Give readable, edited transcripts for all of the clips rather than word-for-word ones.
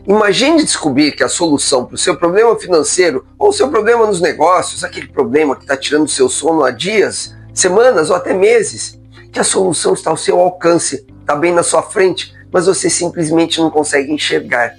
Imagine descobrir que a solução para o seu problema financeiro ou o seu problema nos negócios, aquele problema que está tirando o seu sono há dias, semanas ou até meses, que a solução está ao seu alcance, está bem na sua frente, mas você simplesmente não consegue enxergar.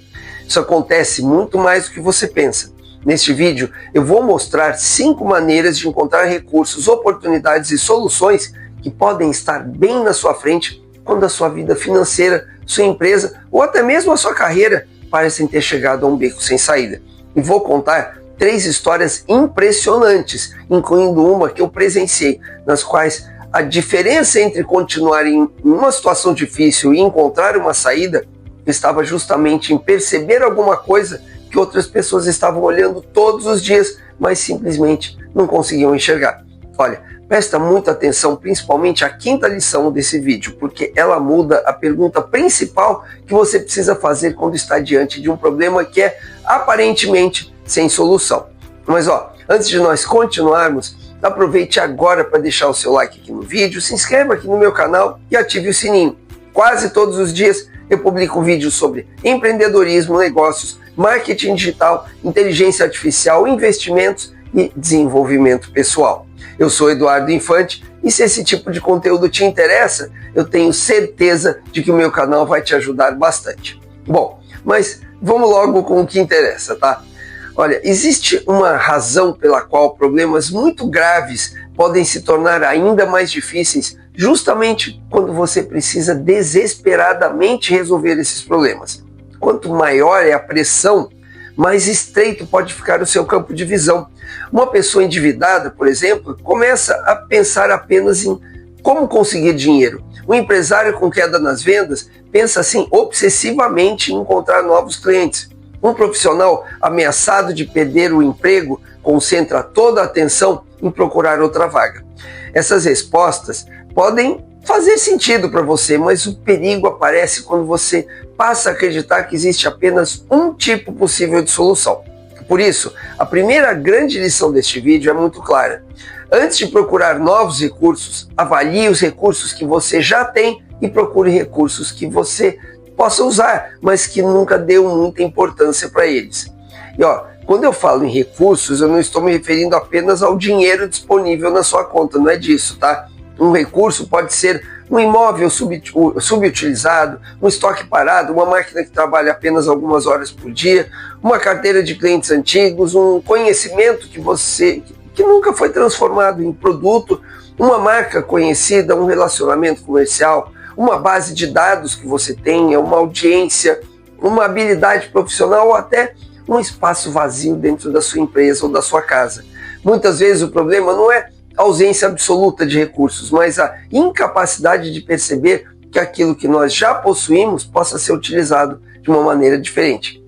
Isso acontece muito mais do que você pensa. Neste vídeo eu vou mostrar 5 maneiras de encontrar recursos, oportunidades e soluções que podem estar bem na sua frente quando a sua vida financeira, sua empresa ou até mesmo a sua carreira parecem ter chegado a um beco sem saída. E vou contar 3 histórias impressionantes, incluindo uma que eu presenciei, nas quais a diferença entre continuar em uma situação difícil e encontrar uma saída estava justamente em perceber alguma coisa que outras pessoas estavam olhando todos os dias, mas simplesmente não conseguiam enxergar. Olha, presta muita atenção, principalmente à 5ª lição desse vídeo, porque ela muda a pergunta principal que você precisa fazer quando está diante de um problema que é aparentemente sem solução. Mas antes de nós continuarmos, aproveite agora para deixar o seu like aqui no vídeo, se inscreva aqui no meu canal e ative o sininho. Quase todos os dias eu publico vídeos sobre empreendedorismo, negócios, marketing digital, inteligência artificial, investimentos e desenvolvimento pessoal. Eu sou Eduardo Infante e se esse tipo de conteúdo te interessa, eu tenho certeza de que o meu canal vai te ajudar bastante. Bom, mas vamos logo com o que interessa, tá? Olha, existe uma razão pela qual problemas muito graves podem se tornar ainda mais difíceis justamente quando você precisa desesperadamente resolver esses problemas. Quanto maior é a pressão, mais estreito pode ficar o seu campo de visão. Uma pessoa endividada, por exemplo, começa a pensar apenas em como conseguir dinheiro. Um empresário com queda nas vendas pensa assim obsessivamente em encontrar novos clientes. Um profissional ameaçado de perder o emprego concentra toda a atenção em procurar outra vaga. Essas respostas podem fazer sentido para você, mas o perigo aparece quando você passa a acreditar que existe apenas um tipo possível de solução. Por isso, a primeira grande lição deste vídeo é muito clara. Antes de procurar novos recursos, avalie os recursos que você já tem e procure recursos que você possa usar, mas que nunca deu muita importância para eles. E quando eu falo em recursos, eu não estou me referindo apenas ao dinheiro disponível na sua conta, não é disso, tá? Um recurso pode ser um imóvel subutilizado, um estoque parado, uma máquina que trabalha apenas algumas horas por dia, uma carteira de clientes antigos, um conhecimento que nunca foi transformado em produto, uma marca conhecida, um relacionamento comercial, uma base de dados que você tenha, uma audiência, uma habilidade profissional ou até um espaço vazio dentro da sua empresa ou da sua casa. Muitas vezes o problema não é a ausência absoluta de recursos, mas a incapacidade de perceber que aquilo que nós já possuímos possa ser utilizado de uma maneira diferente.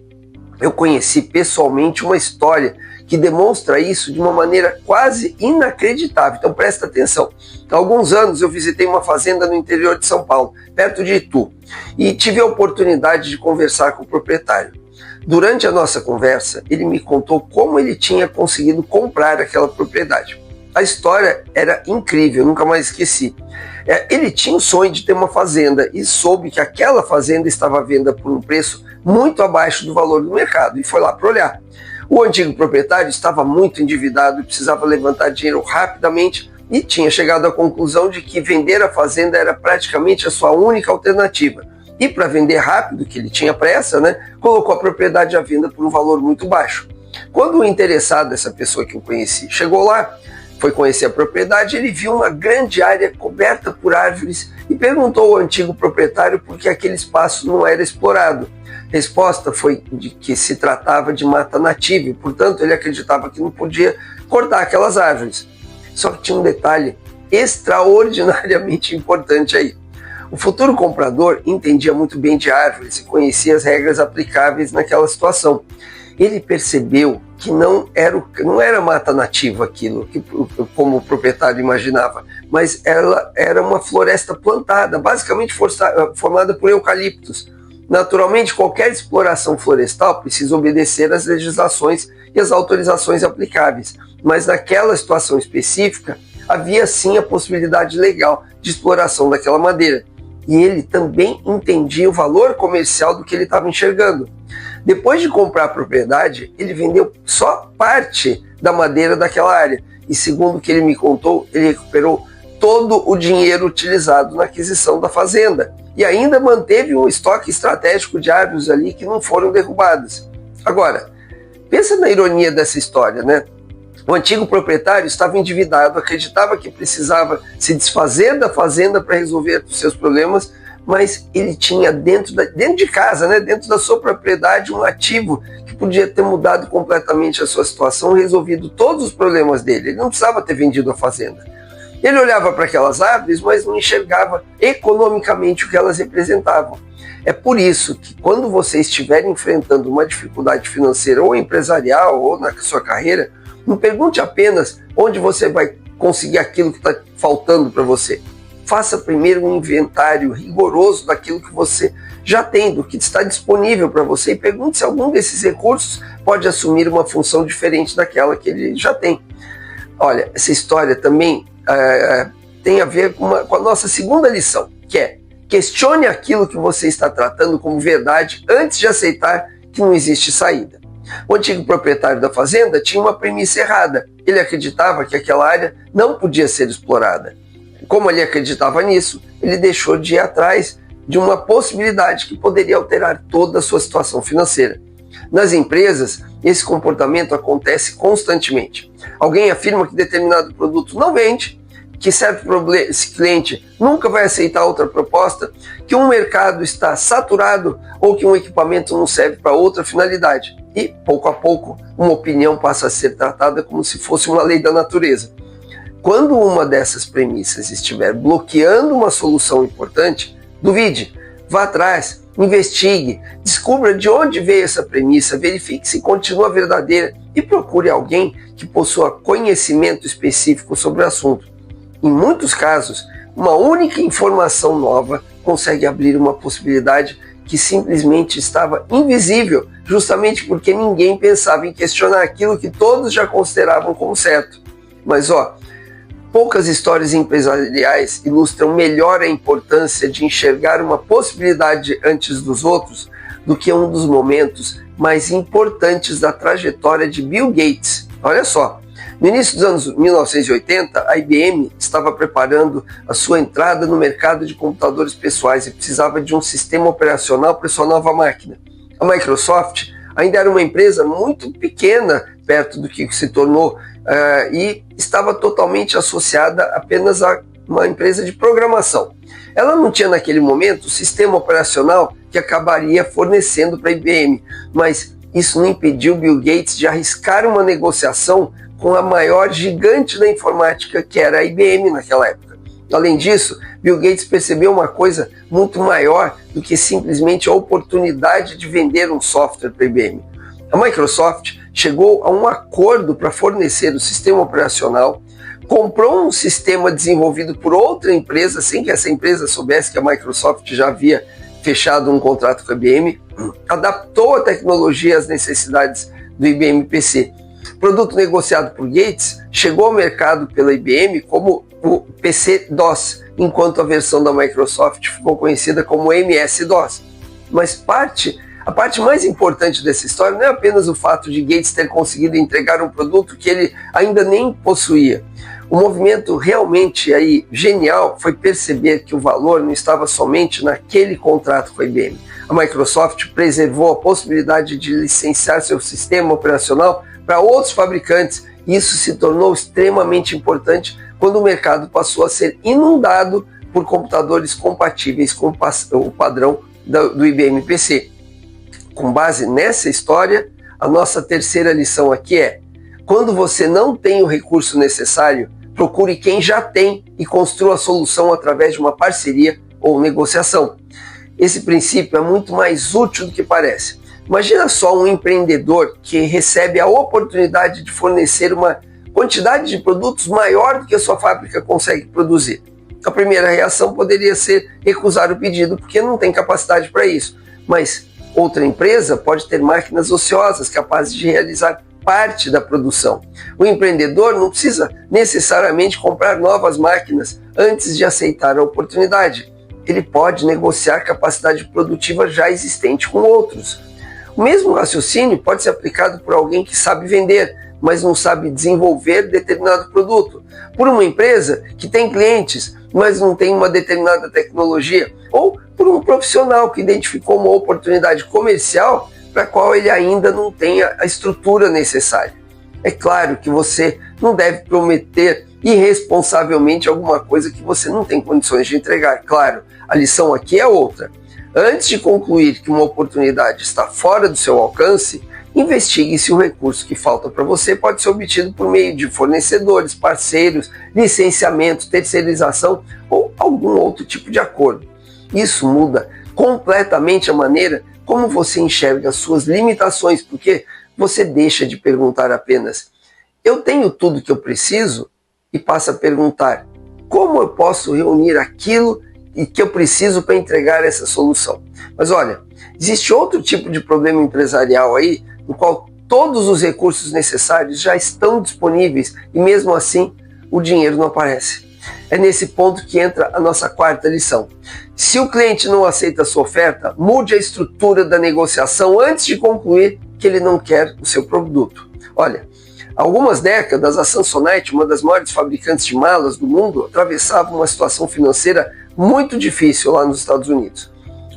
Eu conheci pessoalmente uma história que demonstra isso de uma maneira quase inacreditável. Então presta atenção. Há alguns anos eu visitei uma fazenda no interior de São Paulo, perto de Itu, e tive a oportunidade de conversar com o proprietário. Durante a nossa conversa, ele me contou como ele tinha conseguido comprar aquela propriedade. A história era incrível, eu nunca mais esqueci. Ele tinha o sonho de ter uma fazenda e soube que aquela fazenda estava à venda por um preço muito abaixo do valor do mercado e foi lá para olhar. O antigo proprietário estava muito endividado e precisava levantar dinheiro rapidamente e tinha chegado à conclusão de que vender a fazenda era praticamente a sua única alternativa. E para vender rápido, que ele tinha pressa, colocou a propriedade à venda por um valor muito baixo. Quando o interessado, essa pessoa que eu conheci, chegou lá, foi conhecer a propriedade, ele viu uma grande área coberta por árvores e perguntou ao antigo proprietário por que aquele espaço não era explorado. A resposta foi de que se tratava de mata nativa e, portanto, ele acreditava que não podia cortar aquelas árvores. Só que tinha um detalhe extraordinariamente importante aí. O futuro comprador entendia muito bem de árvores e conhecia as regras aplicáveis naquela situação. Ele percebeu que não era mata nativa aquilo, como o proprietário imaginava, mas ela era uma floresta plantada, basicamente formada por eucaliptos. Naturalmente, qualquer exploração florestal precisa obedecer às legislações e às autorizações aplicáveis, mas naquela situação específica, havia sim a possibilidade legal de exploração daquela madeira. E ele também entendia o valor comercial do que ele estava enxergando. Depois de comprar a propriedade, ele vendeu só parte da madeira daquela área. E segundo o que ele me contou, ele recuperou todo o dinheiro utilizado na aquisição da fazenda. E ainda manteve um estoque estratégico de árvores ali que não foram derrubadas. Agora, pensa na ironia dessa história, né? O antigo proprietário estava endividado, acreditava que precisava se desfazer da fazenda para resolver os seus problemas, mas ele tinha dentro de casa, né, dentro da sua propriedade, um ativo que podia ter mudado completamente a sua situação, resolvido todos os problemas dele. Ele não precisava ter vendido a fazenda. Ele olhava para aquelas árvores, mas não enxergava economicamente o que elas representavam. É por isso que quando você estiver enfrentando uma dificuldade financeira ou empresarial ou na sua carreira, não pergunte apenas onde você vai conseguir aquilo que está faltando para você. Faça primeiro um inventário rigoroso daquilo que você já tem, do que está disponível para você, e pergunte se algum desses recursos pode assumir uma função diferente daquela que ele já tem. Olha, essa história também tem a ver com a nossa segunda lição, que é: questione aquilo que você está tratando como verdade antes de aceitar que não existe saída. O antigo proprietário da fazenda tinha uma premissa errada. Ele acreditava que aquela área não podia ser explorada. Como ele acreditava nisso, ele deixou de ir atrás de uma possibilidade que poderia alterar toda a sua situação financeira. Nas empresas, esse comportamento acontece constantemente. Alguém afirma que determinado produto não vende, que esse cliente nunca vai aceitar outra proposta, que um mercado está saturado ou que um equipamento não serve para outra finalidade. E, pouco a pouco, uma opinião passa a ser tratada como se fosse uma lei da natureza. Quando uma dessas premissas estiver bloqueando uma solução importante, duvide, vá atrás, investigue, descubra de onde veio essa premissa, verifique se continua verdadeira e procure alguém que possua conhecimento específico sobre o assunto. Em muitos casos, uma única informação nova consegue abrir uma possibilidade que simplesmente estava invisível, justamente porque ninguém pensava em questionar aquilo que todos já consideravam como certo. Mas poucas histórias empresariais ilustram melhor a importância de enxergar uma possibilidade antes dos outros do que um dos momentos mais importantes da trajetória de Bill Gates. Olha só, no início dos anos 1980, a IBM estava preparando a sua entrada no mercado de computadores pessoais e precisava de um sistema operacional para sua nova máquina. A Microsoft ainda era uma empresa muito pequena perto do que se tornou e estava totalmente associada apenas a uma empresa de programação. Ela não tinha naquele momento o sistema operacional que acabaria fornecendo para a IBM, mas isso não impediu Bill Gates de arriscar uma negociação com a maior gigante da informática, que era a IBM naquela época. Além disso, Bill Gates percebeu uma coisa muito maior do que simplesmente a oportunidade de vender um software para a IBM. A Microsoft chegou a um acordo para fornecer o sistema operacional, comprou um sistema desenvolvido por outra empresa, sem que essa empresa soubesse que a Microsoft já havia fechado um contrato com a IBM, adaptou a tecnologia às necessidades do IBM PC. O produto negociado por Gates chegou ao mercado pela IBM como o PC-DOS, enquanto a versão da Microsoft ficou conhecida como MS-DOS. Mas a parte mais importante dessa história não é apenas o fato de Gates ter conseguido entregar um produto que ele ainda nem possuía. O movimento realmente genial foi perceber que o valor não estava somente naquele contrato com a IBM. A Microsoft preservou a possibilidade de licenciar seu sistema operacional para outros fabricantes, e isso se tornou extremamente importante quando o mercado passou a ser inundado por computadores compatíveis com o padrão do IBM PC. Com base nessa história, a nossa terceira lição aqui é: quando você não tem o recurso necessário, procure quem já tem e construa a solução através de uma parceria ou negociação. Esse princípio é muito mais útil do que parece. Imagina só um empreendedor que recebe a oportunidade de fornecer uma quantidade de produtos maior do que a sua fábrica consegue produzir. A primeira reação poderia ser recusar o pedido, porque não tem capacidade para isso. Mas outra empresa pode ter máquinas ociosas capazes de realizar parte da produção. O empreendedor não precisa necessariamente comprar novas máquinas antes de aceitar a oportunidade. Ele pode negociar capacidade produtiva já existente com outros. O mesmo raciocínio pode ser aplicado por alguém que sabe vender, mas não sabe desenvolver determinado produto. Por uma empresa que tem clientes, mas não tem uma determinada tecnologia. Ou por um profissional que identificou uma oportunidade comercial para a qual ele ainda não tem a estrutura necessária. É claro que você não deve prometer irresponsavelmente alguma coisa que você não tem condições de entregar. Claro, a lição aqui é outra. Antes de concluir que uma oportunidade está fora do seu alcance, investigue se o recurso que falta para você pode ser obtido por meio de fornecedores, parceiros, licenciamento, terceirização ou algum outro tipo de acordo. Isso muda completamente a maneira como você enxerga as suas limitações, porque você deixa de perguntar apenas "eu tenho tudo que eu preciso?" e passa a perguntar "como eu posso reunir aquilo e que eu preciso para entregar essa solução?" Mas olha, existe outro tipo de problema empresarial aí, no qual todos os recursos necessários já estão disponíveis e mesmo assim o dinheiro não aparece. É nesse ponto que entra a nossa quarta lição. Se o cliente não aceita a sua oferta, mude a estrutura da negociação antes de concluir que ele não quer o seu produto. Olha, há algumas décadas a Samsonite, uma das maiores fabricantes de malas do mundo, atravessava uma situação financeira muito difícil lá nos Estados Unidos.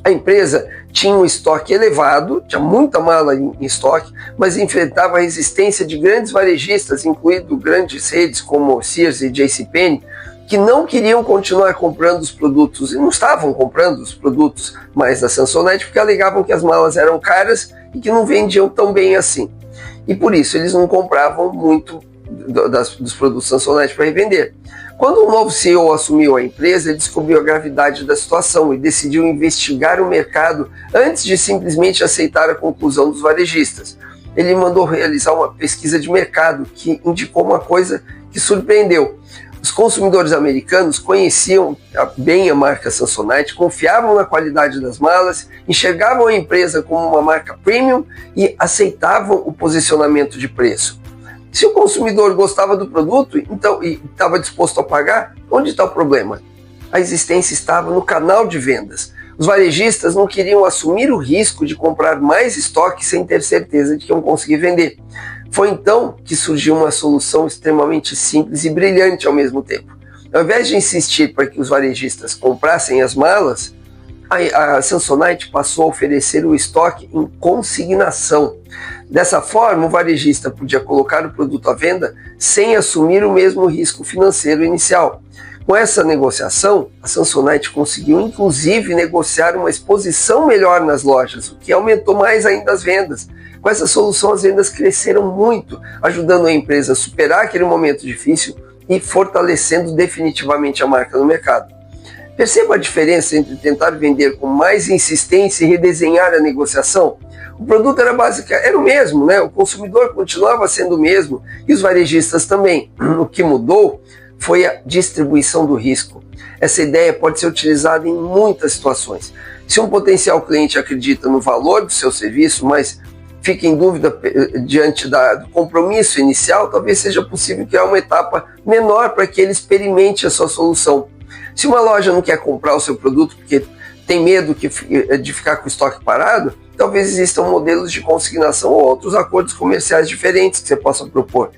A empresa tinha um estoque elevado, tinha muita mala em estoque, mas enfrentava a resistência de grandes varejistas, incluindo grandes redes como Sears e JCPenney, que não queriam continuar comprando os produtos, e não estavam comprando os produtos mais da Samsonite, porque alegavam que as malas eram caras e que não vendiam tão bem assim. E por isso eles não compravam muito dos produtos Samsonite para revender. Quando o novo CEO assumiu a empresa, ele descobriu a gravidade da situação e decidiu investigar o mercado antes de simplesmente aceitar a conclusão dos varejistas. Ele mandou realizar uma pesquisa de mercado que indicou uma coisa que surpreendeu. Os consumidores americanos conheciam bem a marca Samsonite, confiavam na qualidade das malas, enxergavam a empresa como uma marca premium e aceitavam o posicionamento de preço. Se o consumidor gostava do produto e estava disposto a pagar, onde está o problema? A existência estava no canal de vendas. Os varejistas não queriam assumir o risco de comprar mais estoque sem ter certeza de que iam conseguir vender. Foi então que surgiu uma solução extremamente simples e brilhante ao mesmo tempo. Ao invés de insistir para que os varejistas comprassem as malas, a Samsonite passou a oferecer o estoque em consignação. Dessa forma, o varejista podia colocar o produto à venda sem assumir o mesmo risco financeiro inicial. Com essa negociação, a Samsonite conseguiu inclusive negociar uma exposição melhor nas lojas, o que aumentou mais ainda as vendas. Com essa solução, as vendas cresceram muito, ajudando a empresa a superar aquele momento difícil e fortalecendo definitivamente a marca no mercado. Perceba a diferença entre tentar vender com mais insistência e redesenhar a negociação? O produto era o mesmo, né? O consumidor continuava sendo o mesmo e os varejistas também. O que mudou foi a distribuição do risco. Essa ideia pode ser utilizada em muitas situações. Se um potencial cliente acredita no valor do seu serviço, mas fica em dúvida diante do compromisso inicial, talvez seja possível criar uma etapa menor para que ele experimente a sua solução. Se uma loja não quer comprar o seu produto porque tem medo de ficar com o estoque parado, talvez existam modelos de consignação ou outros acordos comerciais diferentes que você possa propor.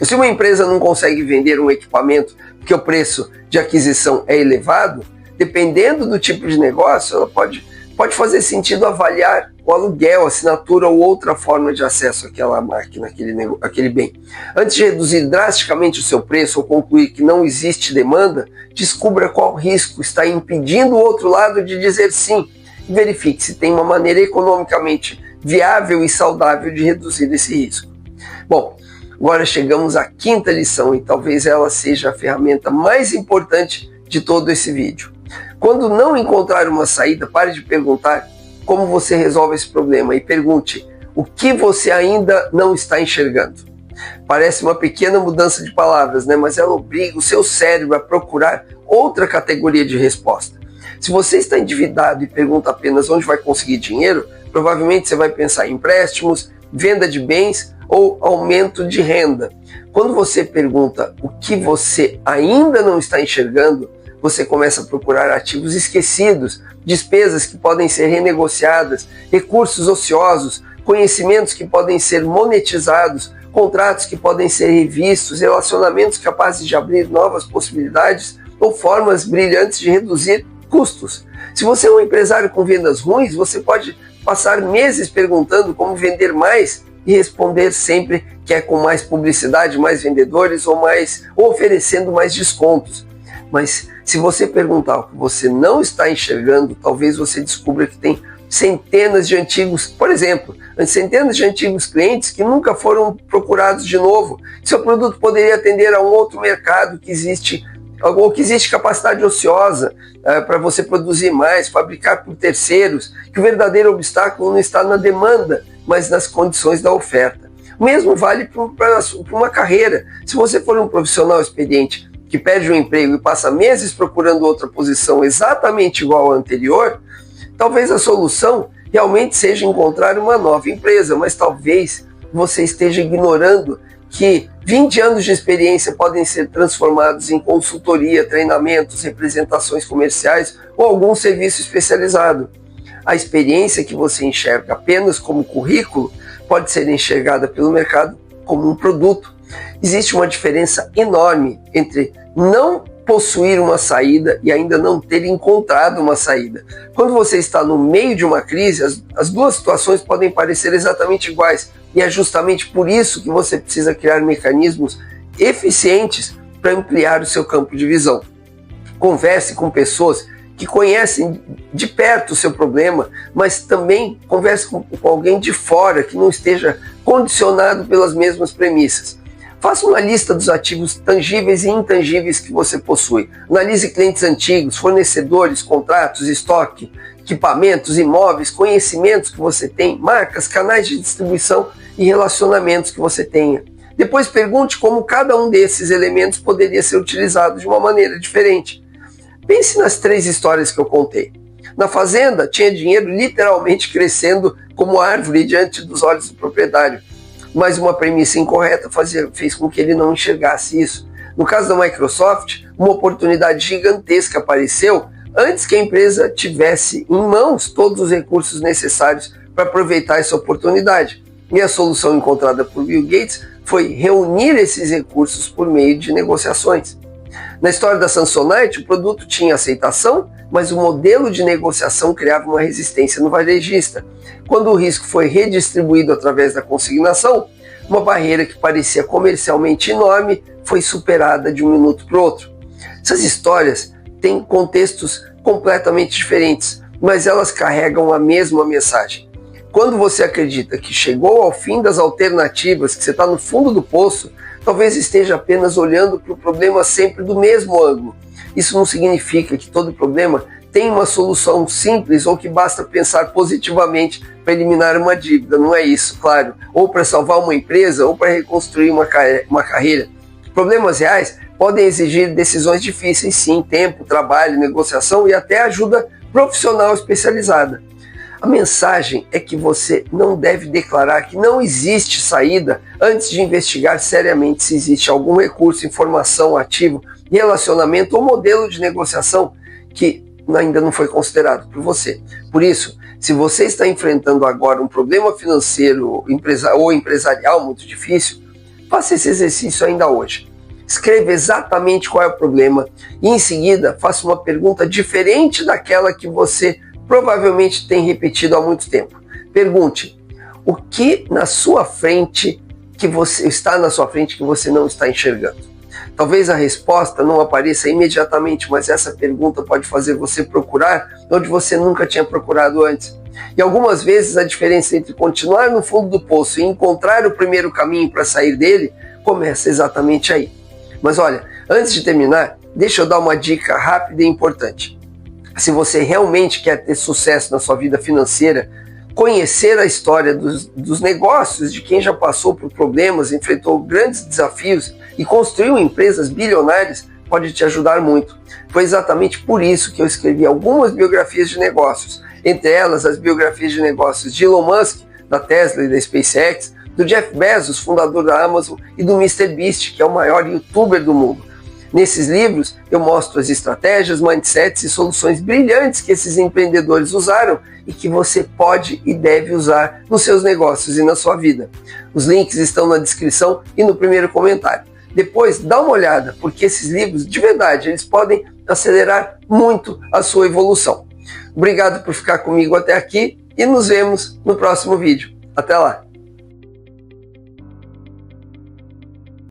Se uma empresa não consegue vender um equipamento porque o preço de aquisição é elevado, dependendo do tipo de negócio, ela pode fazer sentido avaliar o aluguel, a assinatura ou outra forma de acesso àquela máquina, àquele bem. Antes de reduzir drasticamente o seu preço ou concluir que não existe demanda, descubra qual risco está impedindo o outro lado de dizer sim e verifique se tem uma maneira economicamente viável e saudável de reduzir esse risco. Bom, agora chegamos à quinta lição e talvez ela seja a ferramenta mais importante de todo esse vídeo. Quando não encontrar uma saída, pare de perguntar como você resolve esse problema e pergunte o que você ainda não está enxergando. Parece uma pequena mudança de palavras, né? Mas ela obriga o seu cérebro a procurar outra categoria de resposta. Se você está endividado e pergunta apenas onde vai conseguir dinheiro, provavelmente você vai pensar em empréstimos, venda de bens ou aumento de renda. Quando você pergunta o que você ainda não está enxergando, você começa a procurar ativos esquecidos, despesas que podem ser renegociadas, recursos ociosos, conhecimentos que podem ser monetizados, contratos que podem ser revistos, relacionamentos capazes de abrir novas possibilidades ou formas brilhantes de reduzir custos. Se você é um empresário com vendas ruins, você pode passar meses perguntando como vender mais e responder sempre que é com mais publicidade, mais vendedores ou oferecendo mais descontos. Mas se você perguntar o que você não está enxergando, talvez você descubra que tem centenas de antigos, por exemplo, centenas de antigos clientes que nunca foram procurados de novo. Seu produto poderia atender a um outro mercado que existe, ou que existe capacidade ociosa para você produzir mais, fabricar por terceiros, que o verdadeiro obstáculo não está na demanda, mas nas condições da oferta. O mesmo vale para uma carreira. Se você for um profissional experiente que perde um emprego e passa meses procurando outra posição exatamente igual à anterior, talvez a solução realmente seja encontrar uma nova empresa, mas talvez você esteja ignorando que 20 anos de experiência podem ser transformados em consultoria, treinamentos, representações comerciais ou algum serviço especializado. A experiência que você enxerga apenas como currículo pode ser enxergada pelo mercado como um produto. Existe uma diferença enorme entre não possuir uma saída e ainda não ter encontrado uma saída. Quando você está no meio de uma crise, as duas situações podem parecer exatamente iguais, e é justamente por isso que você precisa criar mecanismos eficientes para ampliar o seu campo de visão. Converse com pessoas que conhecem de perto o seu problema, mas também converse com alguém de fora que não esteja condicionado pelas mesmas premissas. Faça uma lista dos ativos tangíveis e intangíveis que você possui. Analise clientes antigos, fornecedores, contratos, estoque, equipamentos, imóveis, conhecimentos que você tem, marcas, canais de distribuição e relacionamentos que você tenha. Depois pergunte como cada um desses elementos poderia ser utilizado de uma maneira diferente. Pense nas 3 histórias que eu contei. Na fazenda, tinha dinheiro literalmente crescendo como árvore diante dos olhos do proprietário. Mas uma premissa incorreta fez com que ele não enxergasse isso. No caso da Microsoft, uma oportunidade gigantesca apareceu antes que a empresa tivesse em mãos todos os recursos necessários para aproveitar essa oportunidade. E a solução encontrada por Bill Gates foi reunir esses recursos por meio de negociações. Na história da Samsonite, o produto tinha aceitação, mas o modelo de negociação criava uma resistência no varejista. Quando o risco foi redistribuído através da consignação, uma barreira que parecia comercialmente enorme foi superada de um minuto para o outro. Essas histórias têm contextos completamente diferentes, mas elas carregam a mesma mensagem. Quando você acredita que chegou ao fim das alternativas, que você está no fundo do poço, talvez esteja apenas olhando para o problema sempre do mesmo ângulo. Isso não significa que todo problema tem uma solução simples ou que basta pensar positivamente para eliminar uma dívida. Não é isso, claro. Ou para salvar uma empresa ou para reconstruir uma carreira. Problemas reais podem exigir decisões difíceis, sim, tempo, trabalho, negociação e até ajuda profissional especializada. A mensagem é que você não deve declarar que não existe saída antes de investigar seriamente se existe algum recurso, informação, ativo, relacionamento ou modelo de negociação que ainda não foi considerado por você. Por isso, se você está enfrentando agora um problema financeiro ou empresarial muito difícil, faça esse exercício ainda hoje. Escreva exatamente qual é o problema e em seguida faça uma pergunta diferente daquela que você provavelmente tem repetido há muito tempo. Pergunte: o que na sua frente que você não está enxergando? Talvez a resposta não apareça imediatamente, mas essa pergunta pode fazer você procurar onde você nunca tinha procurado antes. E algumas vezes a diferença entre continuar no fundo do poço e encontrar o primeiro caminho para sair dele começa exatamente aí. Mas olha, antes de terminar, deixa eu dar uma dica rápida e importante. Se você realmente quer ter sucesso na sua vida financeira, conhecer a história dos negócios de quem já passou por problemas, enfrentou grandes desafios e construiu empresas bilionárias pode te ajudar muito. Foi exatamente por isso que eu escrevi algumas biografias de negócios, entre elas as biografias de negócios de Elon Musk, da Tesla e da SpaceX, do Jeff Bezos, fundador da Amazon, e do MrBeast, que é o maior youtuber do mundo. Nesses livros, eu mostro as estratégias, mindsets e soluções brilhantes que esses empreendedores usaram e que você pode e deve usar nos seus negócios e na sua vida. Os links estão na descrição e no primeiro comentário. Depois, dá uma olhada, porque esses livros, de verdade, eles podem acelerar muito a sua evolução. Obrigado por ficar comigo até aqui e nos vemos no próximo vídeo. Até lá!